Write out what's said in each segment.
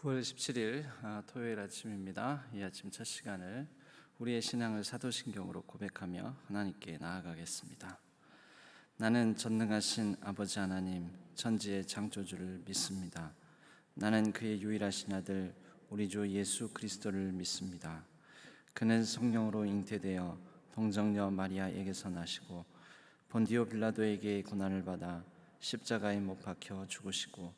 9월 17일 토요일 아침입니다. 이 아침 첫 시간을 우리의 신앙을 사도신경으로 고백하며 하나님께 나아가겠습니다. 나는 전능하신 아버지 하나님 천지의 창조주를 믿습니다. 나는 그의 유일하신 아들 우리 주 예수 그리스도를 믿습니다. 그는 성령으로 잉태되어 동정녀 마리아에게서 나시고 본디오 빌라도에게 고난을 받아 십자가에 못 박혀 죽으시고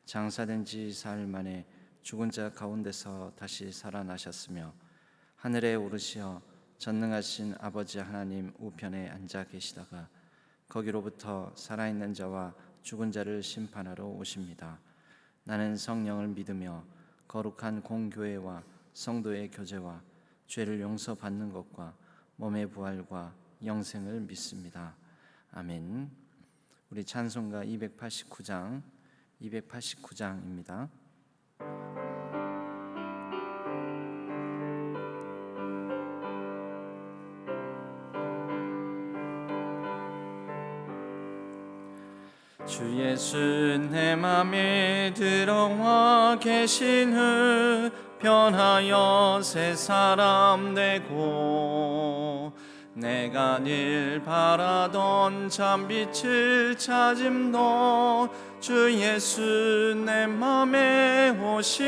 장사된 지 사흘 만에 죽은 자 가운데서 다시 살아나셨으며 하늘에 오르시어 전능하신 아버지 하나님 우편에 앉아 계시다가 거기로부터 살아있는 자와 죽은 자를 심판하러 오십니다. 나는 성령을 믿으며 거룩한 공교회와 성도의 교제와 죄를 용서받는 것과 몸의 부활과 영생을 믿습니다. 아멘. 우리 찬송가 289장입니다. 주 예수 내 맘에 들어와 계신 후 변하여 새 사람 되고 내가 늘 바라던 참빛을 찾음도 주 예수 내 맘에 오심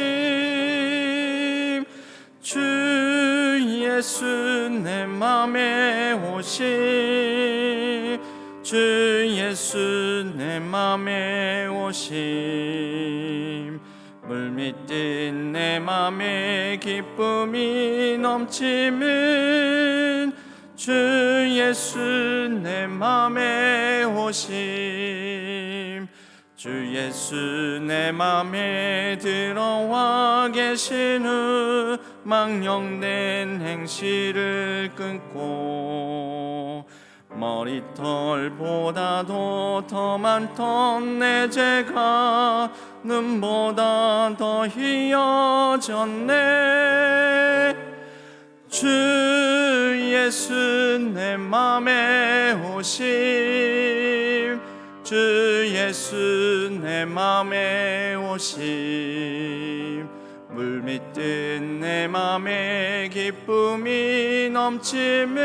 주 예수 내 맘에 오심 주 예수 내 맘에 오심 물밑 뜬 내 맘에 기쁨이 넘치는 주 예수 내 맘에 오심 주 예수 내 맘에 들어와 계신 후 망령된 행실을 끊고 머리털보다도 더 많던 내 죄가 눈보다 더 희어졌네 주 예수 내 맘에 오심 주 예수 내 맘에 오심 물밑 뜬 내 맘에 기쁨이 넘치는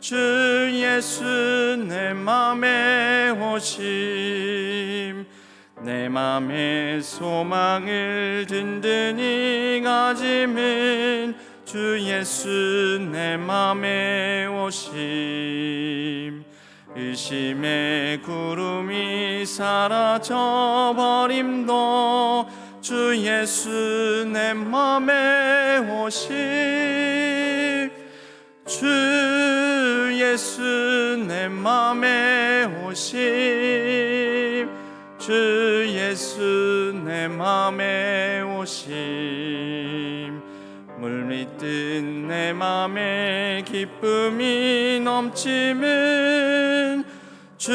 주 예수 내 맘에 오심 내 맘의 소망을 든든히 가지면 주 예수 내 맘에 오심 의심의 구름이 사라져 버림도 주 예수 내 맘에 오심 주 예수 내 맘에 오심 주 예수 내 맘에 오심 물밑 뜬 내 맘에 기쁨이 넘치는 주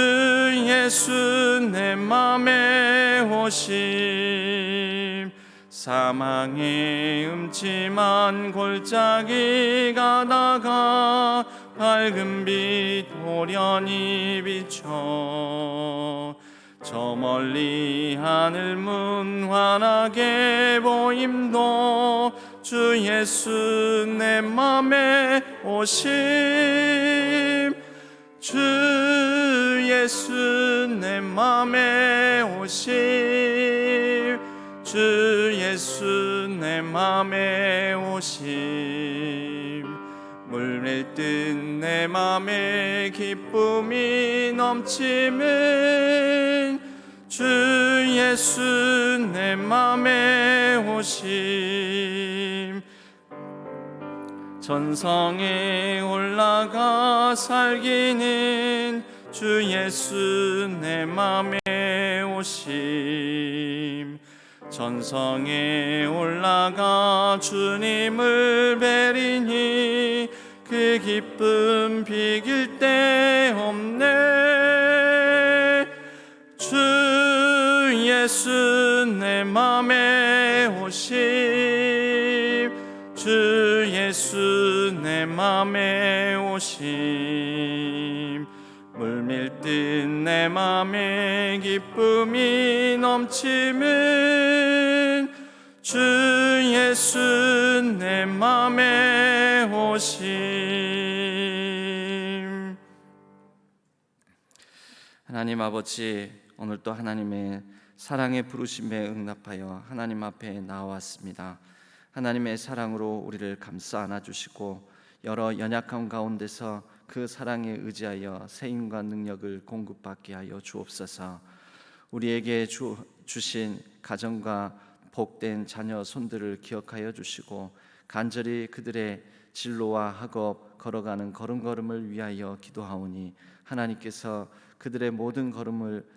예수 내 맘에 오심 사망의 음침한 골짜기 가다가 밝은 빛 호련히 비춰 저 멀리 하늘 문 환하게 보임도 주 예수 내 맘에 오심 주 예수 내 맘에 오심 주 예수 내 맘에 오심 물밀 뜬 내 맘에 기쁨이 넘치는 주 예수 내 맘에 오심 전성에 올라가 살기는 주 예수 내 맘에 오심 전성에 올라가 주님을 뵈리니 그 기쁨 비길 데 없네 주 예수 내 맘에 오심 주 예수 내 맘에 오심 물밀 뜬 내 맘에 기쁨이 넘치는 예수 내 맘에 오심. 하나님 아버지, 오늘 또 하나님의 사랑의 부르심에 응답하여 하나님 앞에 나왔습니다. 하나님의 사랑으로 우리를 감싸 안아주시고 여러 연약함 가운데서 그 사랑에 의지하여 세임과 능력을 공급받게 하여 주옵소서. 우리에게 주신 가정과 복된 자녀 손들을 기억하여 주시고 간절히 그들의 진로와 학업 걸어가는 걸음걸음을 위하여 기도하오니 하나님께서 그들의 모든 걸음을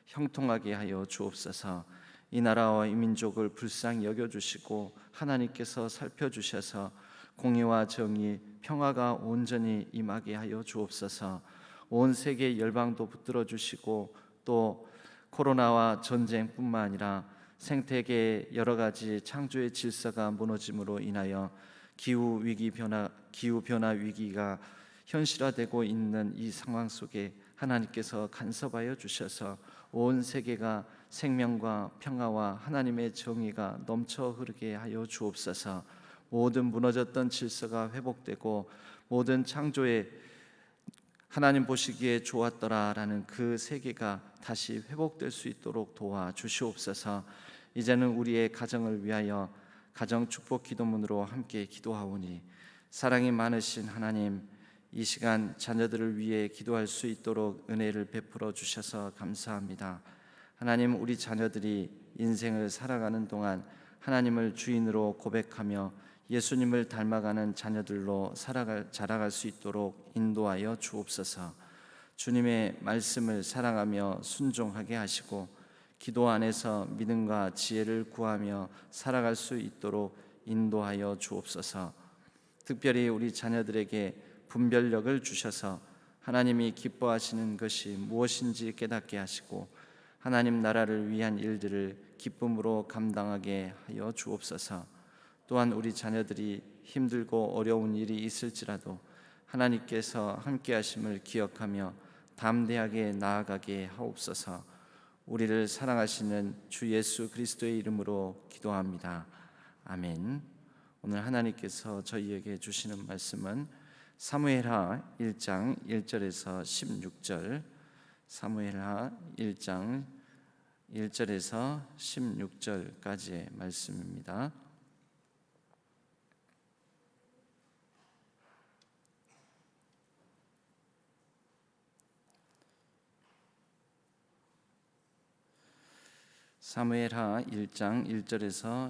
형통하게 하여 주옵소서. 이 나라와 이 민족을 불쌍히 여겨주시고 하나님께서 살펴주셔서 공의와 정의, 평화가 온전히 임하게 하여 주옵소서. 온 세계 열방도 붙들어 주시고 또 코로나와 전쟁뿐만 아니라 생태계의 여러 가지 창조의 질서가 무너짐으로 인하여 기후 변화 위기가 현실화되고 있는 이 상황 속에 하나님께서 간섭하여 주셔서 온 세계가 생명과 평화와 하나님의 정의가 넘쳐 흐르게 하여 주옵소서. 모든 무너졌던 질서가 회복되고 모든 창조의 하나님 보시기에 좋았더라라는 그 세계가 다시 회복될 수 있도록 도와주시옵소서. 이제는 우리의 가정을 위하여 가정 축복 기도문으로 함께 기도하오니 사랑이 많으신 하나님, 이 시간 자녀들을 위해 기도할 수 있도록 은혜를 베풀어 주셔서 감사합니다. 하나님, 우리 자녀들이 인생을 살아가는 동안 하나님을 주인으로 고백하며 예수님을 닮아가는 자녀들로 자라갈 수 있도록 인도하여 주옵소서. 주님의 말씀을 사랑하며 순종하게 하시고 기도 안에서 믿음과 지혜를 구하며 살아갈 수 있도록 인도하여 주옵소서. 특별히 우리 자녀들에게 분별력을 주셔서 하나님이 기뻐하시는 것이 무엇인지 깨닫게 하시고 하나님 나라를 위한 일들을 기쁨으로 감당하게 하여 주옵소서. 또한 우리 자녀들이 힘들고 어려운 일이 있을지라도 하나님께서 함께 하심을 기억하며 담대하게 나아가게 하옵소서. 우리를 사랑하시는 주 예수 그리스도의 이름으로 기도합니다. 아멘. 오늘 하나님께서 저희에게 주시는 말씀은 사무엘하 1장 1절에서 16절, 사무엘하 1장 1절에서 16절까지의 말씀입니다. 사무엘하 1장 1절에서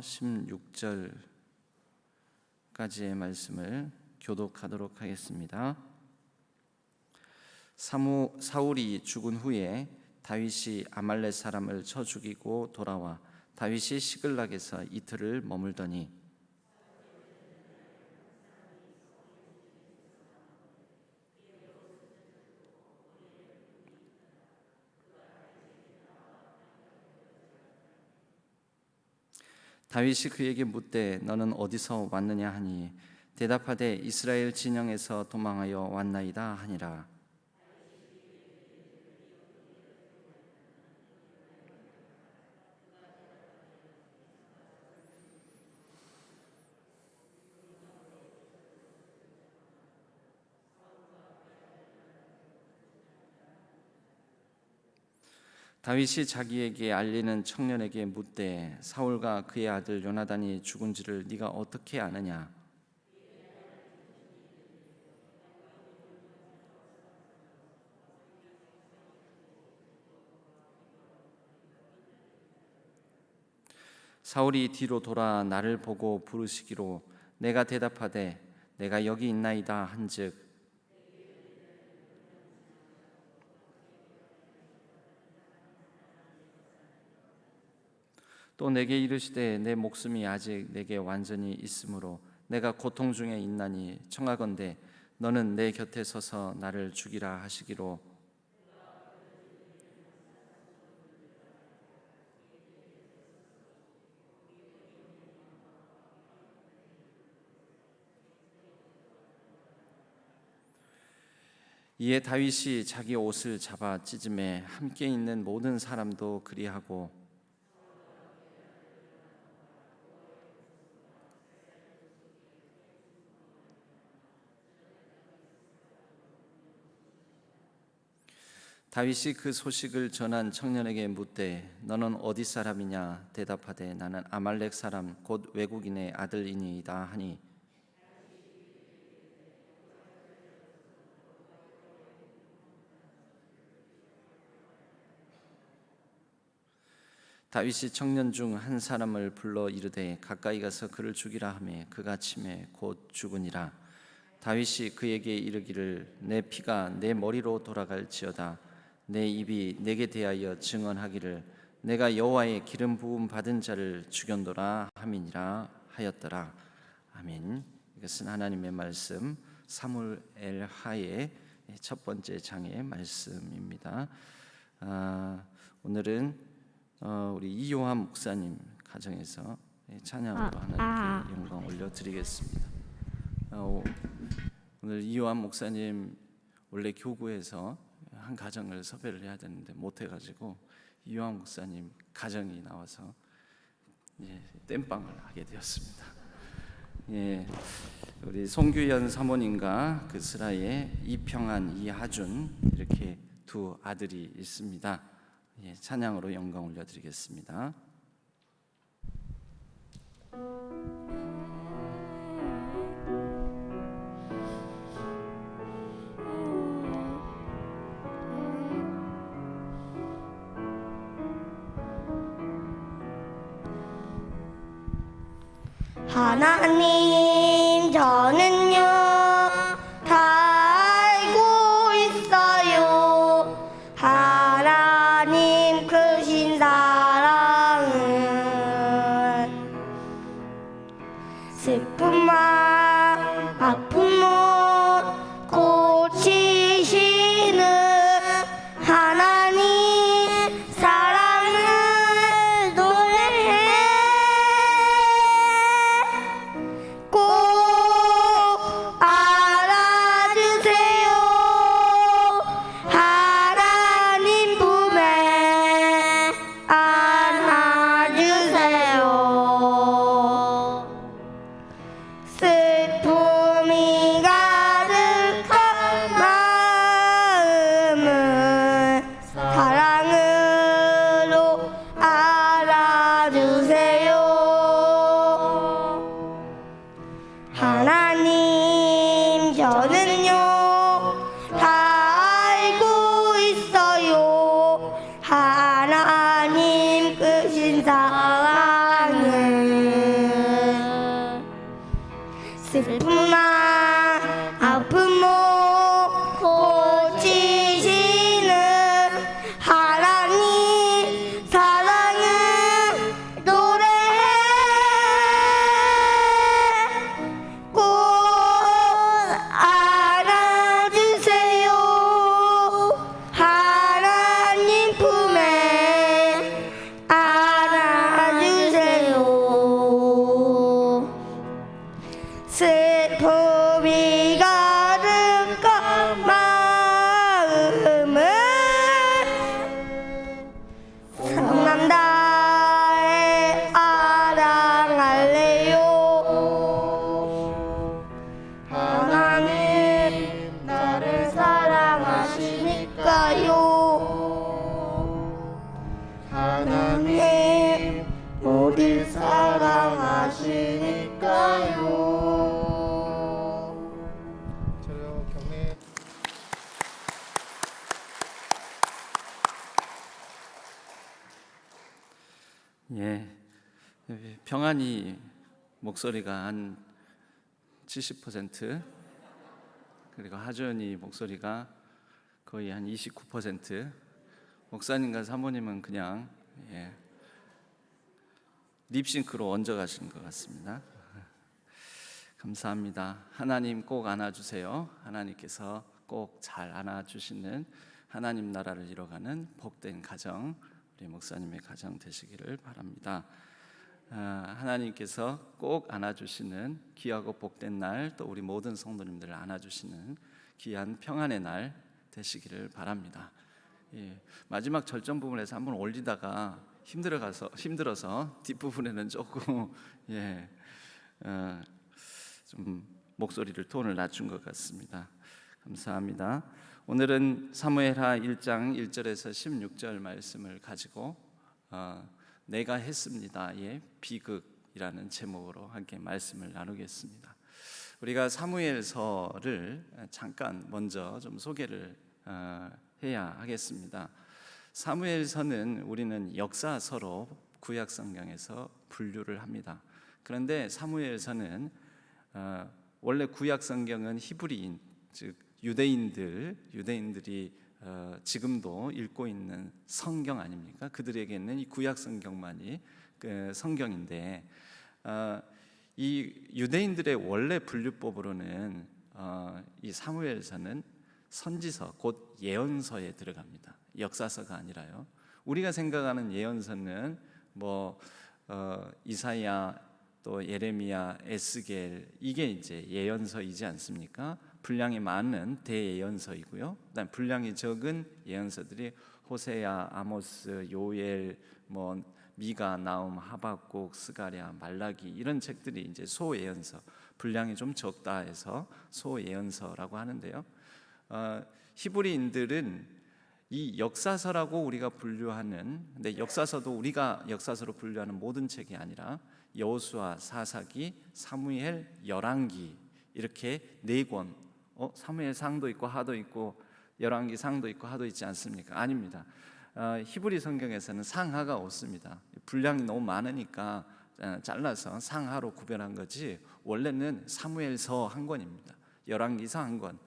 16절까지의 말씀을 교독하도록 하겠습니다. 사울이 죽은 후에 다윗이 아말렉 사람을 쳐 죽이고 돌아와 다윗이 시글락에서 이틀을 머물더니 다윗이 그에게 묻되 너는 어디서 왔느냐 하니 대답하되 이스라엘 진영에서 도망하여 왔나이다 하니라. 다윗이 자기에게 알리는 청년에게 묻되 사울과 그의 아들 요나단이 죽은지를 네가 어떻게 아느냐? 사울이 뒤로 돌아 나를 보고 부르시기로 내가 대답하되 내가 여기 있나이다 한즉 또 내게 이르시되 내 목숨이 아직 내게 완전히 있으므로 내가 고통 중에 있나니 청하건대 너는 내 곁에 서서 나를 죽이라 하시기로 이에 다윗이 자기 옷을 잡아 찢음에 함께 있는 모든 사람도 그리하고 다윗이 그 소식을 전한 청년에게 묻되 너는 어디 사람이냐 대답하되 나는 아말렉 사람 곧 외국인의 아들이니이다 하니 다윗이 청년 중 한 사람을 불러 이르되 가까이 가서 그를 죽이라 하매 그가 치매 곧 죽으니라. 다윗이 그에게 이르기를 내 피가 내 머리로 돌아갈지어다. 내 입이 내게 대하여 증언하기를 내가 여호와의 기름 부음 받은 자를 죽였노라 함이니라 하였더라. 아멘. 이것은 하나님의 말씀 사무엘 하의 첫 번째 장의 말씀입니다. 오늘은 우리 이요한 목사님 가정에서 찬양으로 하나님께 영광 올려드리겠습니다. 오늘 이요한 목사님 원래 교구에서 한 가정을 섭외를 해야 되는데 못해가지고 이요한 목사님 가정이 나와서 땜빵을 하게 되었습니다. 우리 송규현 사모님과 그 스라의 이평한, 이하준 이렇게 두 아들이 있습니다. 찬양으로 영광 올려드리겠습니다. 하나님 저는요 다 알고 있어요. 하나님 크신 사랑은 슬픔만 아픔을 고치시는 하나님 사랑을 노래해 꼭 알아주세요. 하나님 품에 안아주세요. 슬픔이 가득한 마음을 사랑으로 알아주세요. 하나님 저는요 다 알고 있어요. 하나님 크신 사랑은 슬픔만 아픔을 고치시는 하나님 사랑을 노래해 꼭 안아주세요. 하나님 품에 안아주세요. 슬픔이 가득한 마음을 사랑만 다해 알아갈래요. 하나님 나를 사랑하시니까요. 하나님 우리 사랑하시니까요. 저요 경례. 평안이 목소리가 한 70% 그리고 하준이 목소리가 거의 한 29%, 목사님과 사모님은 그냥 립싱크로 얹어 가시는 것 같습니다. 감사합니다. 하나님 꼭 안아주세요. 하나님께서 꼭 잘 안아주시는 하나님 나라를 이뤄가는 복된 가정, 우리 목사님의 가정 되시기를 바랍니다. 하나님께서 꼭 안아주시는 귀하고 복된 날, 또 우리 모든 성도님들을 안아주시는 귀한 평안의 날 되시기를 바랍니다. 마지막 절정 부분에서 한번 올리다가 힘들어서 뒷부분에는 조금 좀 목소리를 톤을 낮춘 것 같습니다. 감사합니다. 오늘은 사무엘하 1장 1절에서 16절 말씀을 가지고 내가 했습니다의 비극이라는 제목으로 함께 말씀을 나누겠습니다. 우리가 사무엘서를 잠깐 먼저 좀 소개를 해야 하겠습니다. 사무엘서는 우리는 역사서로 구약 성경에서 분류를 합니다. 그런데 사무엘서는 원래 구약 성경은 히브리인, 즉 유대인들이 지금도 읽고 있는 성경 아닙니까? 그들에게는 이 구약 성경만이 성경인데, 이 유대인들의 원래 분류법으로는 이 사무엘서는 선지서, 곧 예언서에 들어갑니다. 역사서가 아니라요. 우리가 생각하는 예언서는 이사야, 또 예레미야, 에스겔, 이게 이제 예언서이지 않습니까? 분량이 많은 대예언서이고요. 그다음 분량이 적은 예언서들이 호세야, 아모스, 요엘, 미가, 나움, 하박국, 스가랴, 말라기, 이런 책들이 이제 소예언서, 분량이 좀 적다 해서 소예언서라고 하는데요. 히브리인들은 이 역사서라고 우리가 분류하는, 근데 역사서도 우리가 역사서로 분류하는 모든 책이 아니라 여호수아, 사사기, 사무엘, 열왕기, 이렇게 4권. 사무엘상도 있고 하도 있고 열왕기상도 있고 하도 있지 않습니까? 아닙니다. 히브리 성경에서는 상하가 없습니다. 분량이 너무 많으니까 잘라서 상하로 구별한 거지, 원래는 사무엘서 한 권입니다. 열왕기서 한 권.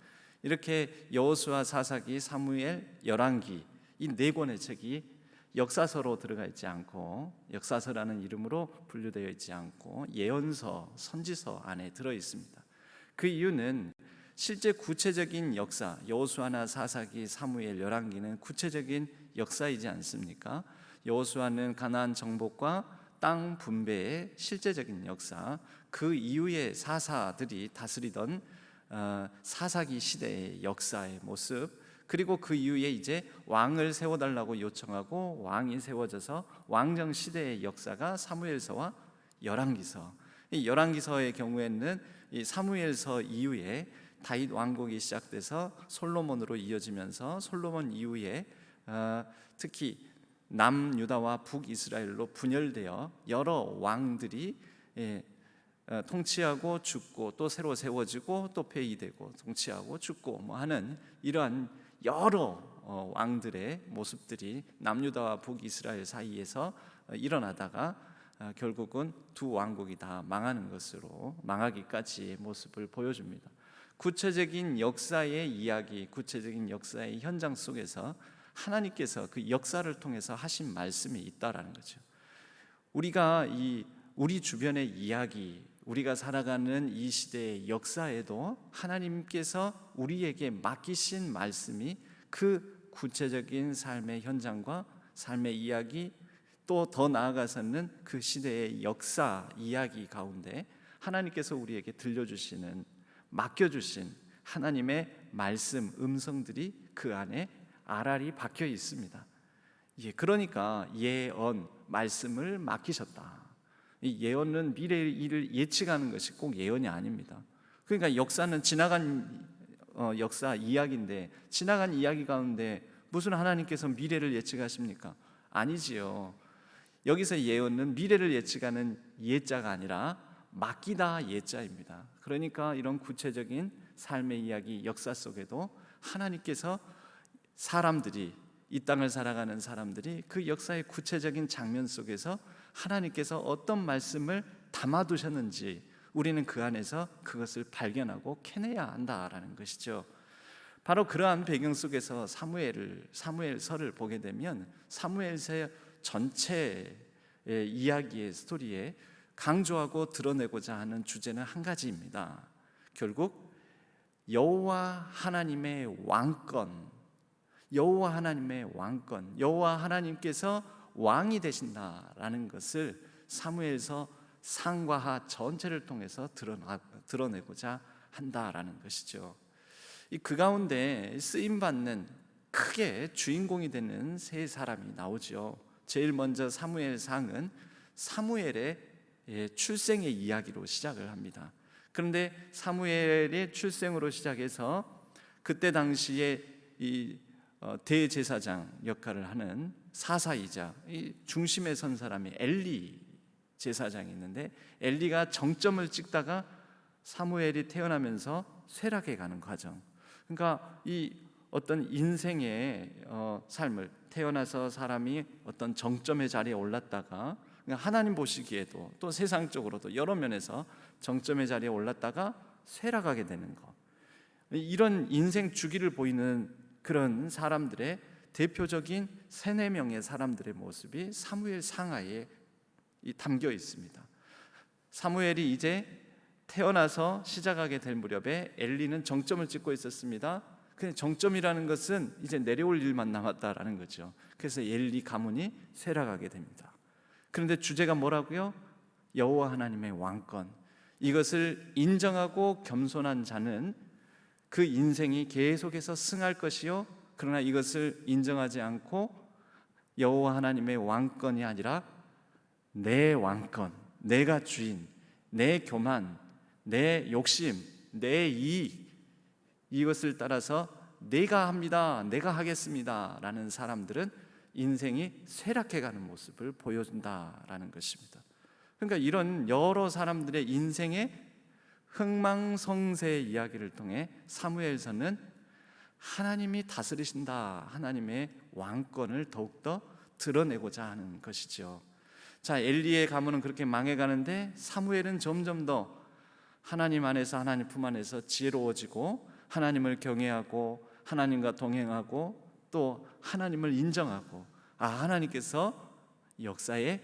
이렇게 여호수아, 사사기, 사무엘, 열왕기, 이 4권의 책이 역사서로 들어가 있지 않고, 역사서라는 이름으로 분류되어 있지 않고 예언서, 선지서 안에 들어 있습니다. 그 이유는 실제 구체적인 역사, 여호수아나 사사기, 사무엘, 열왕기는 구체적인 역사이지 않습니까? 여호수아는 가나안 정복과 땅 분배의 실제적인 역사, 그 이후에 사사들이 다스리던 사사기 시대의 역사의 모습, 그리고 그 이후에 이제 왕을 세워달라고 요청하고 왕이 세워져서 왕정 시대의 역사가 사무엘서와 열왕기서. 이 열왕기서의 경우에는 이 사무엘서 이후에 다윗 왕국이 시작돼서 솔로몬으로 이어지면서 솔로몬 이후에 특히 남유다와 북이스라엘로 분열되어 여러 왕들이 통치하고 죽고 또 새로 세워지고 또 폐위되고 통치하고 죽고 하는 이러한 여러 왕들의 모습들이 남유다와 북이스라엘 사이에서 일어나다가 결국은 두 왕국이 다 망하는 것으로, 망하기까지의 모습을 보여줍니다. 구체적인 역사의 이야기, 구체적인 역사의 현장 속에서 하나님께서 그 역사를 통해서 하신 말씀이 있다라는 거죠. 우리가 우리 주변의 이야기, 우리가 살아가는 이 시대의 역사에도 하나님께서 우리에게 맡기신 말씀이 그 구체적인 삶의 현장과 삶의 이야기, 또 더 나아가서는 그 시대의 역사 이야기 가운데 하나님께서 우리에게 들려주시는, 맡겨주신 하나님의 말씀, 음성들이 그 안에 알알이 박혀 있습니다. 그러니까 예언, 말씀을 맡기셨다. 이 예언은 미래의 일을 예측하는 것이 꼭 예언이 아닙니다. 그러니까 역사는 지나간 역사 이야기인데, 지나간 이야기 가운데 무슨 하나님께서 미래를 예측하십니까? 아니지요. 여기서 예언은 미래를 예측하는 예자가 아니라 맡기다 예자입니다. 그러니까 이런 구체적인 삶의 이야기, 역사 속에도 하나님께서 사람들이, 이 땅을 살아가는 사람들이 그 역사의 구체적인 장면 속에서 하나님께서 어떤 말씀을 담아두셨는지 우리는 그 안에서 그것을 발견하고 캐내야 한다라는 것이죠. 바로 그러한 배경 속에서 사무엘서를 보게 되면 사무엘서 전체의 이야기의 스토리에 강조하고 드러내고자 하는 주제는 한 가지입니다. 결국 여호와 하나님의 왕권, 여호와 하나님의 왕권, 여호와 하나님께서 왕이 되신다라는 것을 사무엘서 상과 하 전체를 통해서 드러내고자 한다라는 것이죠. 그 가운데 쓰임받는 크게 주인공이 되는 세 사람이 나오죠. 제일 먼저 사무엘상은 사무엘의 출생의 이야기로 시작을 합니다. 그런데 사무엘의 출생으로 시작해서 그때 당시에 대제사장 역할을 하는 사사이자 이 중심에 선 사람이 엘리 제사장이 있는데, 엘리가 정점을 찍다가 사무엘이 태어나면서 쇠락해 가는 과정. 그러니까 이 어떤 인생의 삶을, 태어나서 사람이 어떤 정점의 자리에 올랐다가 하나님 보시기에도 또 세상적으로도 여러 면에서 정점의 자리에 올랐다가 쇠락하게 되는 것, 이런 인생 주기를 보이는 그런 사람들의 대표적인 3-4명의 사람들의 모습이 사무엘 상하에 담겨 있습니다. 사무엘이 이제 태어나서 시작하게 될 무렵에 엘리는 정점을 찍고 있었습니다. 그냥 정점이라는 것은 이제 내려올 일만 남았다라는 거죠. 그래서 엘리 가문이 쇠락하게 됩니다. 그런데 주제가 뭐라고요? 여호와 하나님의 왕권. 이것을 인정하고 겸손한 자는 그 인생이 계속해서 승할 것이요, 그러나 이것을 인정하지 않고 여호와 하나님의 왕권이 아니라 내 왕권, 내가 주인, 내 교만, 내 욕심, 내 이익, 이것을 따라서 내가 합니다, 내가 하겠습니다 라는 사람들은 인생이 쇠락해가는 모습을 보여준다라는 것입니다. 그러니까 이런 여러 사람들의 인생의 흥망성쇠의 이야기를 통해 사무엘서는 하나님이 다스리신다, 하나님의 왕권을 더욱더 드러내고자 하는 것이죠. 자, 엘리의 가문은 그렇게 망해가는데 사무엘은 점점 더 하나님 안에서, 하나님 품 안에서 지혜로워지고 하나님을 경외하고 하나님과 동행하고 또 하나님을 인정하고, 하나님께서 역사에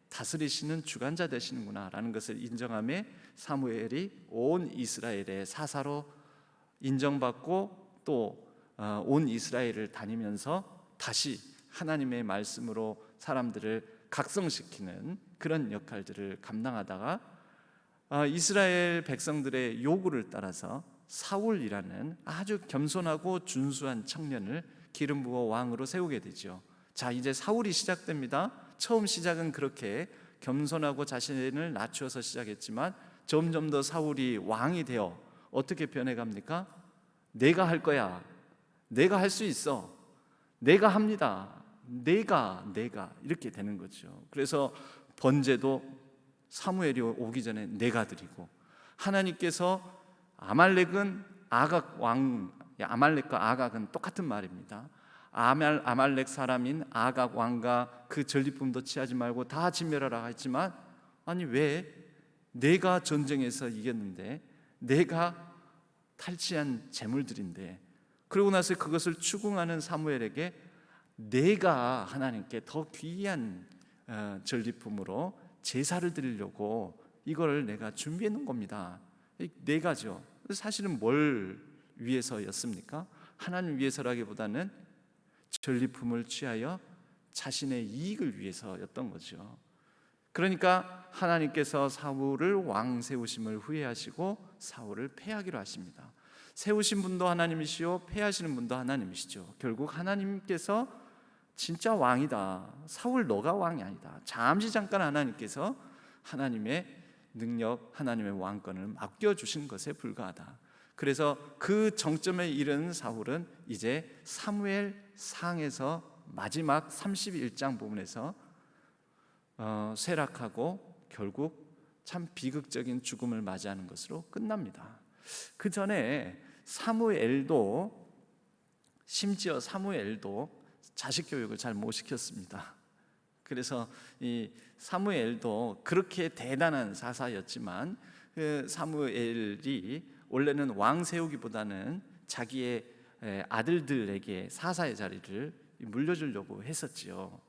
다스리시는 주관자 되시는구나 라는 것을 인정함에 사무엘이 온 이스라엘의 사사로 인정받고 또 온 이스라엘을 다니면서 다시 하나님의 말씀으로 사람들을 각성시키는 그런 역할들을 감당하다가 이스라엘 백성들의 요구를 따라서 사울이라는 아주 겸손하고 준수한 청년을 기름 부어 왕으로 세우게 되죠. 자, 이제 사울이 시작됩니다. 처음 시작은 그렇게 겸손하고 자신을 낮추어서 시작했지만 점점 더 사울이 왕이 되어 어떻게 변해갑니까? 내가 할 거야, 내가 할 수 있어, 내가 합니다, 내가 이렇게 되는 거죠. 그래서 번제도 사무엘이 오기 전에 내가 드리고, 하나님께서 아말렉은 아각 왕, 아말렉과 아각은 똑같은 말입니다. 아말렉 사람인 아각 왕과 그 전리품도 취하지 말고 다 진멸하라 했지만, 아니 왜 내가 전쟁에서 이겼는데, 내가 탈취한 재물들인데, 그러고 나서 그것을 추궁하는 사무엘에게 내가 하나님께 더 귀한 전리품으로 제사를 드리려고 이걸 내가 준비해 놓은 겁니다. 내가죠. 사실은 뭘 위해서였습니까? 하나님 위해서라기보다는 전리품을 취하여 자신의 이익을 위해서였던 거죠. 그러니까 하나님께서 사울을 왕 세우심을 후회하시고 사울을 패하기로 하십니다. 세우신 분도 하나님이시요 패하시는 분도 하나님이시죠. 결국 하나님께서 진짜 왕이다, 사울 너가 왕이 아니다, 잠깐 하나님께서 하나님의 능력, 하나님의 왕권을 맡겨주신 것에 불과하다. 그래서 그 정점에 이른 사울은 이제 사무엘 상에서 마지막 31장 부분에서 쇠락하고 결국 참 비극적인 죽음을 맞이하는 것으로 끝납니다. 그 전에 심지어 사무엘도 자식 교육을 잘 못 시켰습니다. 그래서 이 사무엘도 그렇게 대단한 사사였지만 그 사무엘이 원래는 왕 세우기보다는 자기의 아들들에게 사사의 자리를 물려주려고 했었지요.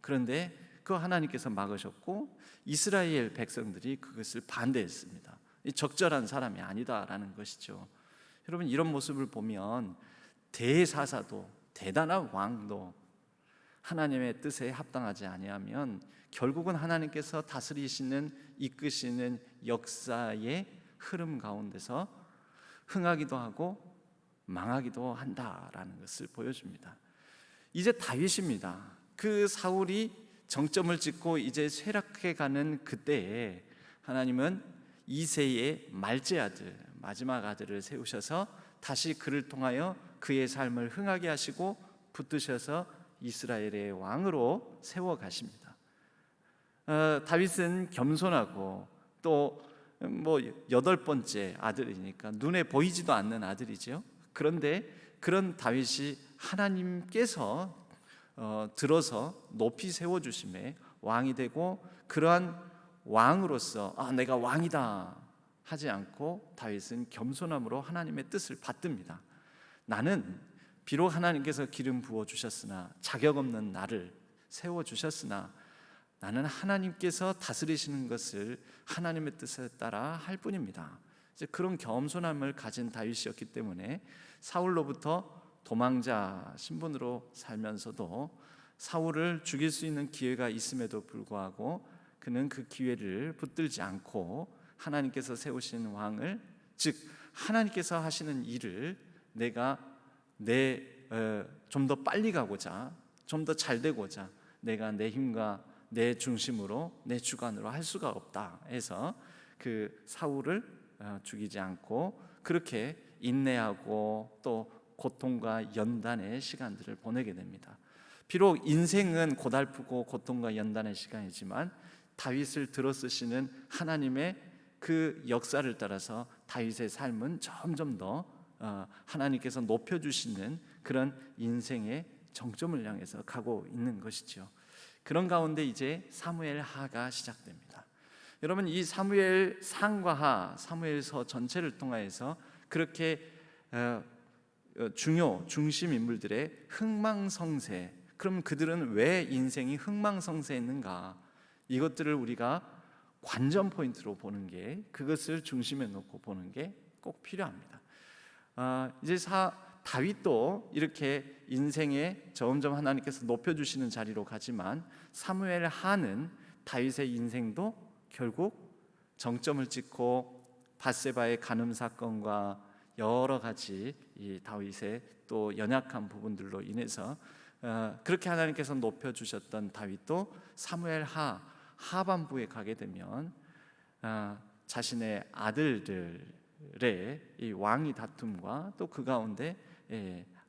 그런데 그 하나님께서 막으셨고 이스라엘 백성들이 그것을 반대했습니다. 적절한 사람이 아니다라는 것이죠. 여러분, 이런 모습을 보면 대사사도 대단한 왕도 하나님의 뜻에 합당하지 아니하면 결국은 하나님께서 다스리시는, 이끄시는 역사의 흐름 가운데서 흥하기도 하고 망하기도 한다라는 것을 보여줍니다. 이제 다윗입니다. 그 사울이 정점을 찍고 이제 쇠락해가는 그때에 하나님은 이새의 말째 아들, 마지막 아들을 세우셔서 다시 그를 통하여 그의 삶을 흥하게 하시고 붙드셔서 이스라엘의 왕으로 세워 가십니다. 다윗은 겸손하고 또 여덟 번째 아들이니까 눈에 보이지도 않는 아들이죠. 그런데 그런 다윗이 하나님께서 들어서 높이 세워주심에 왕이 되고, 그러한 왕으로서 내가 왕이다 하지 않고 다윗은 겸손함으로 하나님의 뜻을 받듭니다. 나는 비록 하나님께서 기름 부어주셨으나, 자격 없는 나를 세워주셨으나, 나는 하나님께서 다스리시는 것을 하나님의 뜻에 따라 할 뿐입니다. 이제 그런 겸손함을 가진 다윗이었기 때문에 사울로부터 도망자 신분으로 살면서도 사울을 죽일 수 있는 기회가 있음에도 불구하고 그는 그 기회를 붙들지 않고 하나님께서 세우신 왕을, 즉 하나님께서 하시는 일을 내가 좀 더 빨리 가고자, 좀 더 잘 되고자 내가 내 힘과 내 중심으로, 내 주관으로 할 수가 없다 해서 그 사울을 죽이지 않고 그렇게 인내하고 또 고통과 연단의 시간들을 보내게 됩니다. 비록 인생은 고달프고 고통과 연단의 시간이지만 다윗을 들어쓰시는 하나님의 그 역사를 따라서 다윗의 삶은 점점 더 하나님께서 높여주시는 그런 인생의 정점을 향해서 가고 있는 것이죠. 그런 가운데 이제 사무엘 하가 시작됩니다. 여러분, 이 사무엘 상과 하, 사무엘서 전체를 통하여서 그렇게 중심 인물들의 흥망성쇠, 그럼 그들은 왜 인생이 흥망성쇠했는가, 이것들을 우리가 관전 포인트로 보는 게, 그것을 중심에 놓고 보는 게 꼭 필요합니다. 이제 다윗도 이렇게 인생에 점점 하나님께서 높여주시는 자리로 가지만 사무엘 하는 다윗의 인생도 결국 정점을 찍고 밧세바의 간음 사건과 여러 가지 이 다윗의 또 연약한 부분들로 인해서 그렇게 하나님께서 높여주셨던 다윗도 사무엘 하반부에 가게 되면 자신의 아들들의 이 왕위 다툼과 또 그 가운데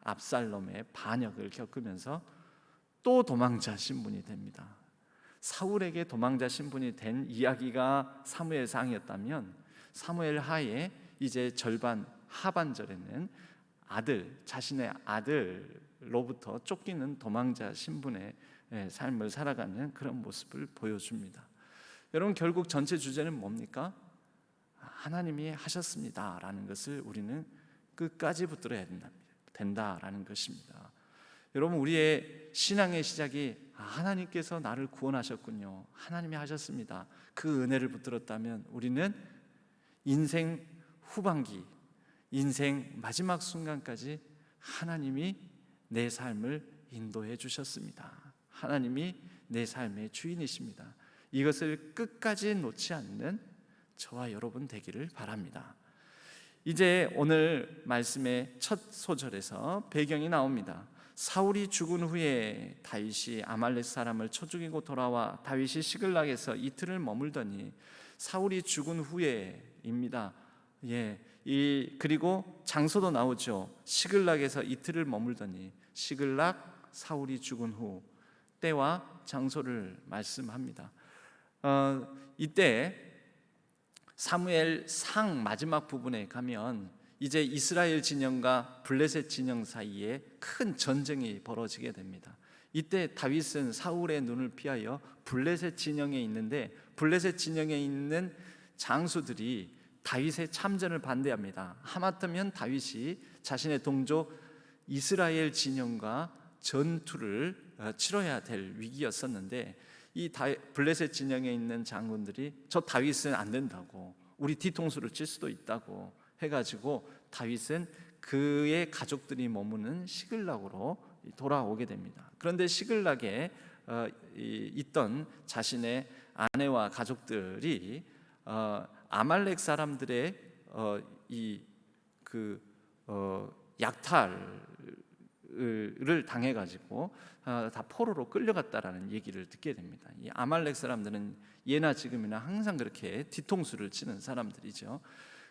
압살롬의 반역을 겪으면서 또 도망자 신분이 됩니다. 사울에게 도망자 신분이 된 이야기가 사무엘상이었다면 사무엘 하의 이제 절반 하반절에는 자신의 아들로부터 쫓기는 도망자 신분의 삶을 살아가는 그런 모습을 보여줍니다. 여러분, 결국 전체 주제는 뭡니까? 하나님이 하셨습니다라는 것을 우리는 끝까지 붙들어야 된다라는 것입니다. 여러분, 우리의 신앙의 시작이 하나님께서 나를 구원하셨군요, 하나님이 하셨습니다, 그 은혜를 붙들었다면 우리는 인생 후반기, 인생 마지막 순간까지 하나님이 내 삶을 인도해 주셨습니다, 하나님이 내 삶의 주인이십니다, 이것을 끝까지 놓지 않는 저와 여러분 되기를 바랍니다. 이제 오늘 말씀의 첫 소절에서 배경이 나옵니다. 사울이 죽은 후에 다윗이 아말렉 사람을 쳐 죽이고 돌아와 다윗이 시글락에서 이틀을 머물더니, 사울이 죽은 후에입니다. 그리고 장소도 나오죠. 시글락에서 이틀을 머물더니, 시글락, 사울이 죽은 후 때와 장소를 말씀합니다. 이때 사무엘 상 마지막 부분에 가면 이제 이스라엘 진영과 블레셋 진영 사이에 큰 전쟁이 벌어지게 됩니다. 이때 다윗은 사울의 눈을 피하여 블레셋 진영에 있는데, 블레셋 진영에 있는 장수들이 다윗의 참전을 반대합니다. 하마터면 다윗이 자신의 동족 이스라엘 진영과 전투를 치러야 될 위기였었는데, 이 블레셋 진영에 있는 장군들이 저 다윗은 안 된다고, 우리 뒤통수를 칠 수도 있다고 해가지고 다윗은 그의 가족들이 머무는 시글락으로 돌아오게 됩니다. 그런데 시글락에 있던 자신의 아내와 가족들이 아말렉 사람들의 약탈을 당해가지고 다 포로로 끌려갔다라는 얘기를 듣게 됩니다. 이 아말렉 사람들은 예나 지금이나 항상 그렇게 뒤통수를 치는 사람들이죠.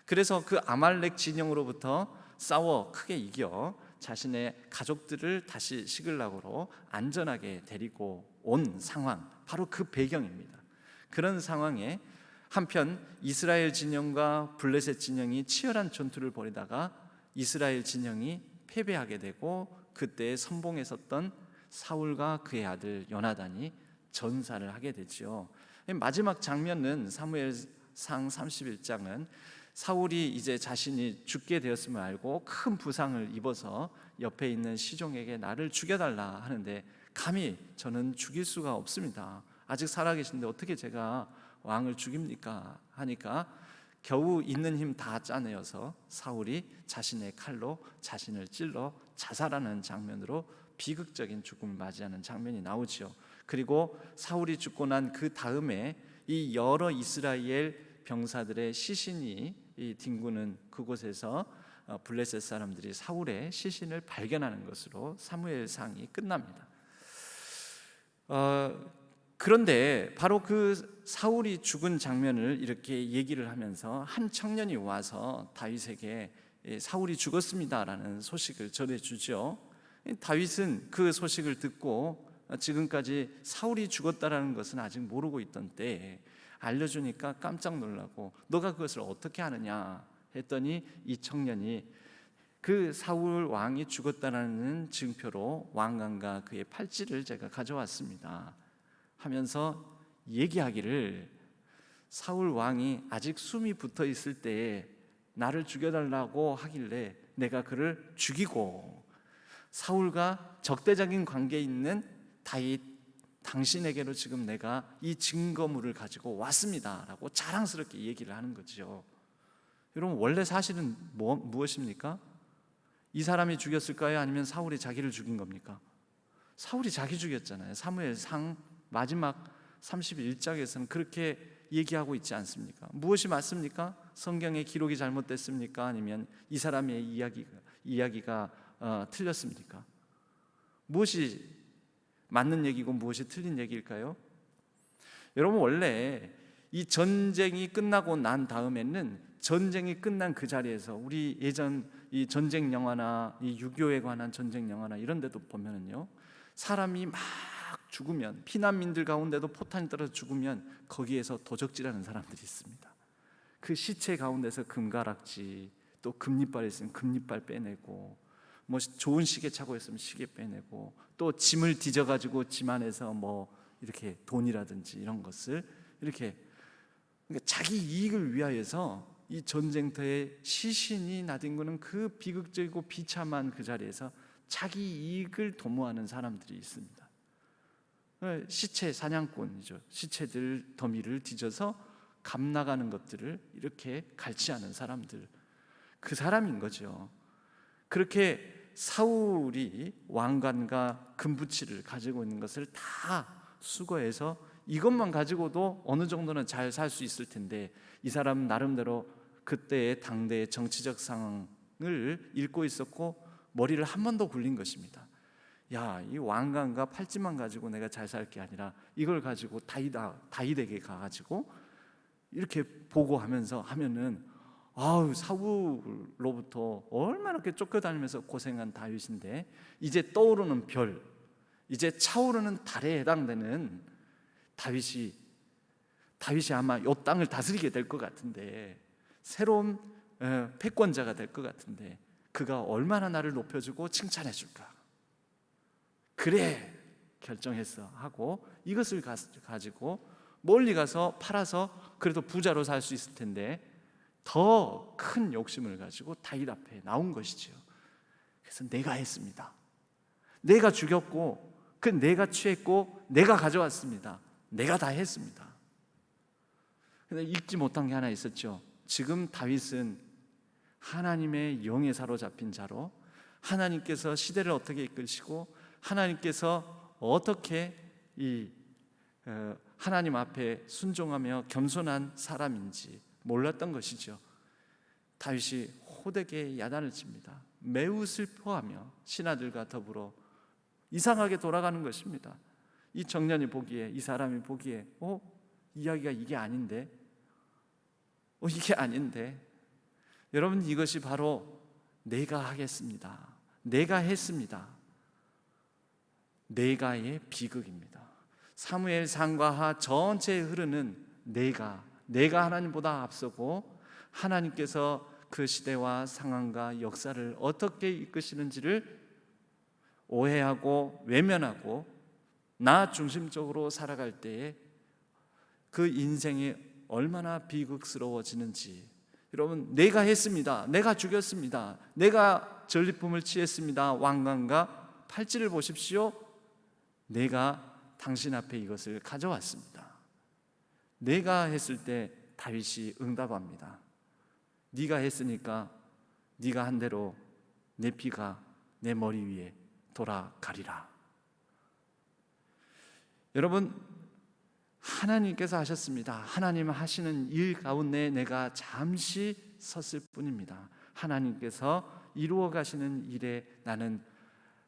그래서 그 아말렉 진영으로부터 싸워 크게 이겨 자신의 가족들을 다시 시글락으로 안전하게 데리고 온 상황, 바로 그 배경입니다. 그런 상황에 한편 이스라엘 진영과 블레셋 진영이 치열한 전투를 벌이다가 이스라엘 진영이 패배하게 되고 그때 선봉에 섰던 사울과 그의 아들 요나단이 전사를 하게 되죠. 마지막 장면은 사무엘상 31장은 사울이 이제 자신이 죽게 되었음을 알고 큰 부상을 입어서 옆에 있는 시종에게 나를 죽여달라 하는데 감히 저는 죽일 수가 없습니다. 아직 살아계신데 어떻게 제가 왕을 죽입니까? 하니까 겨우 있는 힘 다 짜내어서 사울이 자신의 칼로 자신을 찔러 자살하는 장면으로 비극적인 죽음을 맞이하는 장면이 나오죠. 그리고 사울이 죽고 난 그 다음에 이 여러 이스라엘 병사들의 시신이 뒹구는 그곳에서 블레셋 사람들이 사울의 시신을 발견하는 것으로 사무엘상이 끝납니다. 그런데 바로 그 사울이 죽은 장면을 이렇게 얘기를 하면서 한 청년이 와서 다윗에게 사울이 죽었습니다라는 소식을 전해주죠. 다윗은 그 소식을 듣고 지금까지 사울이 죽었다라는 것은 아직 모르고 있던 때에 알려주니까 깜짝 놀라고 너가 그것을 어떻게 아느냐 했더니 이 청년이 그 사울 왕이 죽었다라는 증표로 왕관과 그의 팔찌를 제가 가져왔습니다 하면서 얘기하기를 사울 왕이 아직 숨이 붙어 있을 때에 나를 죽여달라고 하길래 내가 그를 죽이고 사울과 적대적인 관계에 있는 다윗 당신에게로 지금 내가 이 증거물을 가지고 왔습니다 라고 자랑스럽게 얘기를 하는 거죠. 여러분 원래 사실은 무엇입니까? 이 사람이 죽였을까요? 아니면 사울이 자기를 죽인 겁니까? 사울이 자기 죽였잖아요. 사무엘상 마지막 31장에서는 그렇게 얘기하고 있지 않습니까? 무엇이 맞습니까? 성경의 기록이 잘못됐습니까? 아니면 이 사람의 이야기가 틀렸습니까? 무엇이 맞는 얘기고 무엇이 틀린 얘기일까요? 여러분 원래 이 전쟁이 끝나고 난 다음에는 전쟁이 끝난 그 자리에서 우리 예전 이 전쟁 영화나 이 유교에 관한 전쟁 영화나 이런 데도 보면은요 사람이 막 죽으면 피난민들 가운데도 포탄이 떨어져 죽으면 거기에서 도적질하는 사람들이 있습니다. 그 시체 가운데서 금가락지 또 금리빨 있으면 금리빨 빼내고 뭐 좋은 시계 차고 있으면 시계 빼내고 또 짐을 뒤져가지고 짐 안에서 뭐 이렇게 돈이라든지 이런 것을 이렇게 그러니까 자기 이익을 위하여서 이 전쟁터에 시신이 나뒹구는 그 비극적이고 비참한 그 자리에서 자기 이익을 도모하는 사람들이 있습니다. 시체 사냥꾼이죠. 시체들 더미를 뒤져서 감 나가는 것들을 이렇게 갈취하는 사람들, 그 사람인 거죠. 그렇게 사울이 왕관과 금부치를 가지고 있는 것을 다 수거해서 이것만 가지고도 어느 정도는 잘 살 수 있을 텐데 이 사람 나름대로 그때의 당대의 정치적 상황을 읽고 있었고 머리를 한 번 더 굴린 것입니다. 야, 이 왕관과 팔찌만 가지고 내가 잘 살 게 아니라 이걸 가지고 다윗에게 가가지고 이렇게 보고하면서 하면은 아우 사울로부터 얼마나 이렇게 쫓겨다니면서 고생한 다윗인데 이제 떠오르는 별, 이제 차오르는 달에 해당되는 다윗이 아마 이 땅을 다스리게 될 것 같은데 새로운 패권자가 될 것 같은데 그가 얼마나 나를 높여주고 칭찬해 줄까? 그래 결정했어 하고 이것을 가지고 멀리 가서 팔아서 그래도 부자로 살 수 있을 텐데 더 큰 욕심을 가지고 다윗 앞에 나온 것이지요. 그래서 내가 했습니다. 내가 죽였고 내가 취했고 내가 가져왔습니다. 내가 다 했습니다. 근데 읽지 못한 게 하나 있었죠. 지금 다윗은 하나님의 영에 사로잡힌 자로 하나님께서 시대를 어떻게 이끌시고 하나님께서 어떻게 하나님 앞에 순종하며 겸손한 사람인지 몰랐던 것이죠. 다윗이 호되게 야단을 칩니다. 매우 슬퍼하며 신하들과 더불어 이상하게 돌아가는 것입니다. 이 청년이 보기에, 이 사람이 보기에 이야기가 이게 아닌데 이게 아닌데 여러분 이것이 바로 내가 하겠습니다, 내가 했습니다. 내가의 비극입니다. 사무엘 상과 하 전체에 흐르는 내가 하나님보다 앞서고 하나님께서 그 시대와 상황과 역사를 어떻게 이끄시는지를 오해하고 외면하고 나 중심적으로 살아갈 때에 그 인생이 얼마나 비극스러워지는지, 여러분, 내가 했습니다, 내가 죽였습니다, 내가 전리품을 취했습니다, 왕관과 팔찌를 보십시오. 내가 당신 앞에 이것을 가져왔습니다. 내가 했을 때 다윗이 응답합니다. 네가 했으니까 네가 한 대로 내 피가 내 머리 위에 돌아가리라. 여러분, 하나님께서 하셨습니다. 하나님 하시는 일 가운데 내가 잠시 섰을 뿐입니다. 하나님께서 이루어 가시는 일에 나는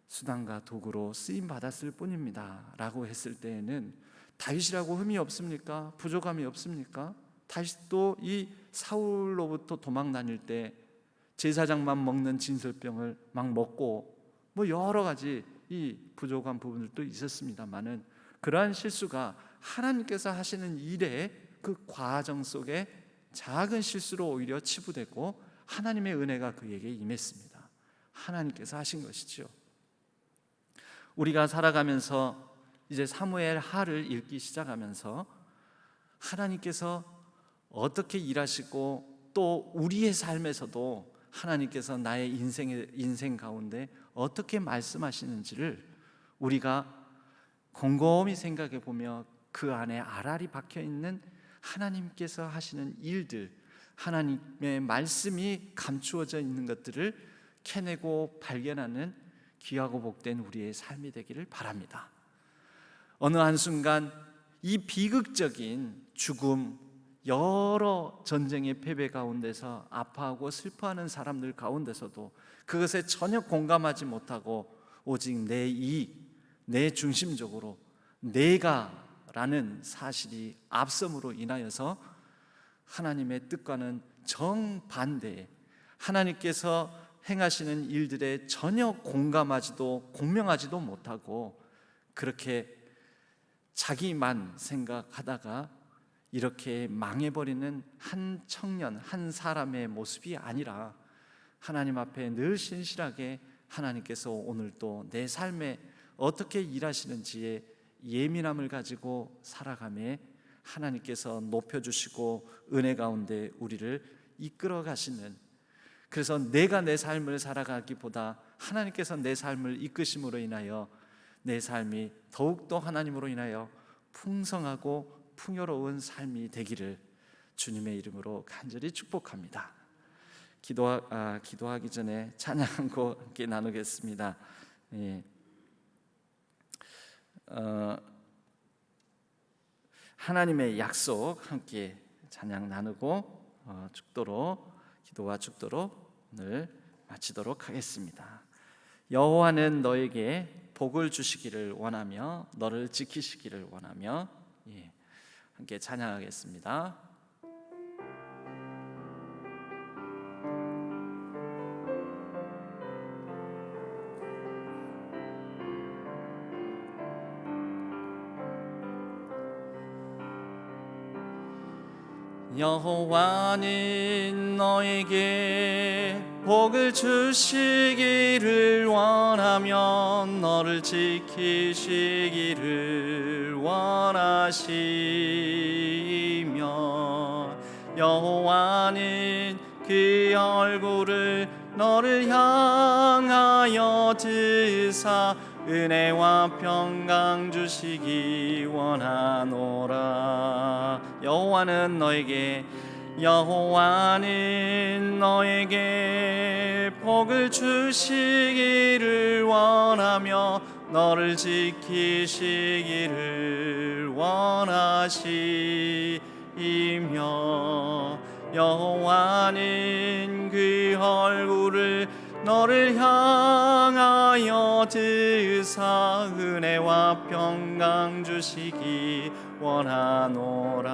수단과 도구로 쓰임 받았을 뿐입니다 라고 했을 때에는 다윗이라고 흠이 없습니까? 부족함이 없습니까? 다윗도 이 사울로부터 도망 다닐 때 제사장만 먹는 진설병을 막 먹고 뭐 여러 가지 이 부족한 부분들도 있었습니다만은 그러한 실수가 하나님께서 하시는 일의 그 과정 속에 작은 실수로 오히려 치부되고 하나님의 은혜가 그에게 임했습니다. 하나님께서 하신 것이죠. 우리가 살아가면서 이제 사무엘 하를 읽기 시작하면서 하나님께서 어떻게 일하시고 또 우리의 삶에서도 하나님께서 나의 인생 가운데 어떻게 말씀하시는지를 우리가 곰곰이 생각해 보며 그 안에 알알이 박혀 있는 하나님께서 하시는 일들, 하나님의 말씀이 감추어져 있는 것들을 캐내고 발견하는 귀하고 복된 우리의 삶이 되기를 바랍니다. 어느 한순간 이 비극적인 죽음, 여러 전쟁의 패배 가운데서 아파하고 슬퍼하는 사람들 가운데서도 그것에 전혀 공감하지 못하고 오직 내 중심적으로 내가라는 사실이 앞섬으로 인하여서 하나님의 뜻과는 정반대의 하나님께서 행하시는 일들에 전혀 공감하지도 공명하지도 못하고 그렇게 자기만 생각하다가 이렇게 망해버리는 한 청년, 한 사람의 모습이 아니라 하나님 앞에 늘 신실하게 하나님께서 오늘도 내 삶에 어떻게 일하시는지에 예민함을 가지고 살아가며 하나님께서 높여주시고 은혜 가운데 우리를 이끌어 가시는, 그래서 내가 내 삶을 살아가기보다 하나님께서 내 삶을 이끄심으로 인하여 내 삶이 더욱더 하나님으로 인하여 풍성하고 풍요로운 삶이 되기를 주님의 이름으로 간절히 축복합니다. 기도하기 전에 찬양 한 곡 함께 나누겠습니다. 하나님의 약속 함께 찬양 나누고 기도와 축도로 오늘 마치도록 하겠습니다. 여호와는 너에게 복을 주시기를 원하며 너를 지키시기를 원하며, 함께 찬양하겠습니다. 여호와는 너에게 복을 주시기를 원하며 너를 지키시기를 원하시며, 여호와는 그 얼굴을 너를 향하여 드사 은혜와 평강 주시기 원하노라. 여호와는 너에게 복을 주시기를 원하며 너를 지키시기를 원하시며, 여호와는 그 얼굴을 너를 향하여 드사 은혜와 평강 주시기 원하노라.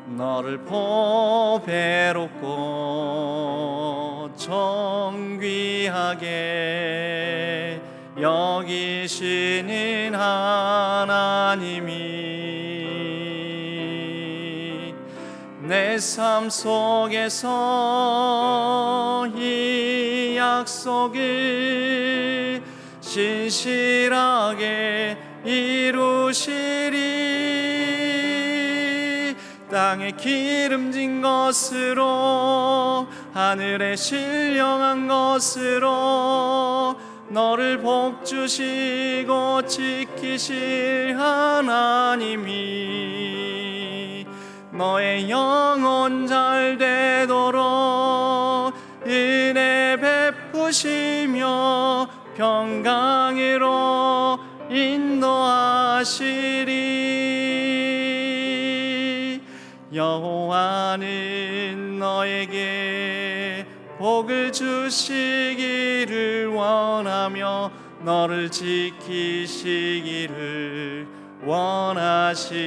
너를 보배롭고 존귀하게 여기시는 하나님이 내 삶 속에서 이 약속을 신실하게 이루시리. 땅에 기름진 것으로 하늘에 신령한 것으로 너를 복주시고 지키실 하나님이 너의 영혼 잘 되도록 은혜 베푸시며 평강으로 인도하시리. 여호와는 너에게 복을 주시기를 원하며 너를 지키시기를 원하시며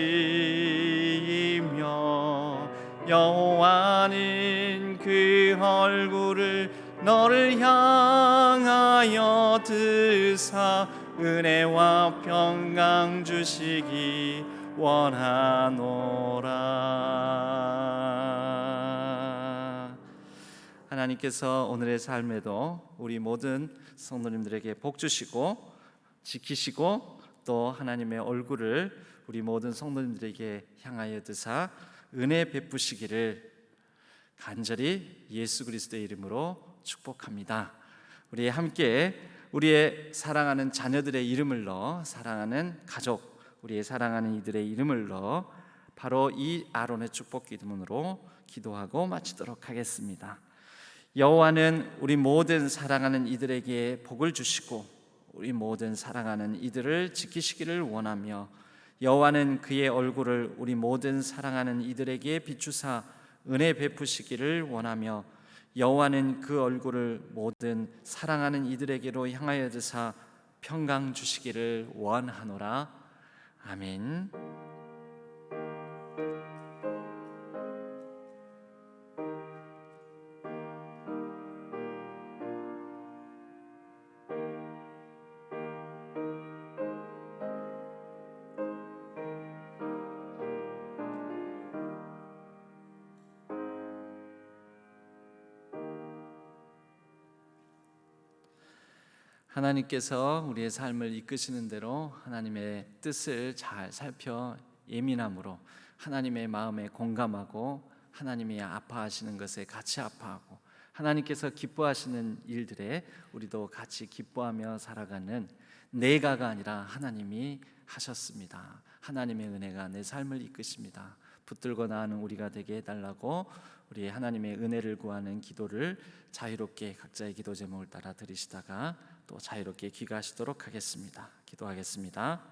여호와는 그 얼굴을 너를 향하여 드사 은혜와 평강 주시기 원하노라. 하나님께서 오늘의 삶에도 우리 모든 성도님들에게 복 주시고 지키시고 또 하나님의 얼굴을 우리 모든 성도님들에게 향하여 드사 은혜 베푸시기를 간절히 예수 그리스도의 이름으로 축복합니다. 우리 함께 우리의 사랑하는 자녀들의 이름을 넣어, 사랑하는 가족, 우리의 사랑하는 이들의 이름을 넣어 바로 이 아론의 축복 기도문으로 기도하고 마치도록 하겠습니다. 여호와는 우리 모든 사랑하는 이들에게 복을 주시고 우리 모든 사랑하는 이들을 지키시기를 원하며 여호와는 그의 얼굴을 우리 모든 사랑하는 이들에게 비추사 은혜 베푸시기를 원하며 여호와는 그 얼굴을 모든 사랑하는 이들에게로 향하여 드사 평강 주시기를 원하노라. 아멘. 하나님께서 우리의 삶을 이끄시는 대로 하나님의 뜻을 잘 살펴 예민함으로 하나님의 마음에 공감하고 하나님이 아파하시는 것에 같이 아파하고 하나님께서 기뻐하시는 일들에 우리도 같이 기뻐하며 살아가는 내가가 아니라 하나님이 하셨습니다. 하나님의 은혜가 내 삶을 이끄십니다. 붙들고 나아가는 우리가 되게 해달라고 우리 하나님의 은혜를 구하는 기도를 자유롭게 각자의 기도 제목을 따라 들으시다가 또 자유롭게 귀가하시도록 하겠습니다. 기도하겠습니다.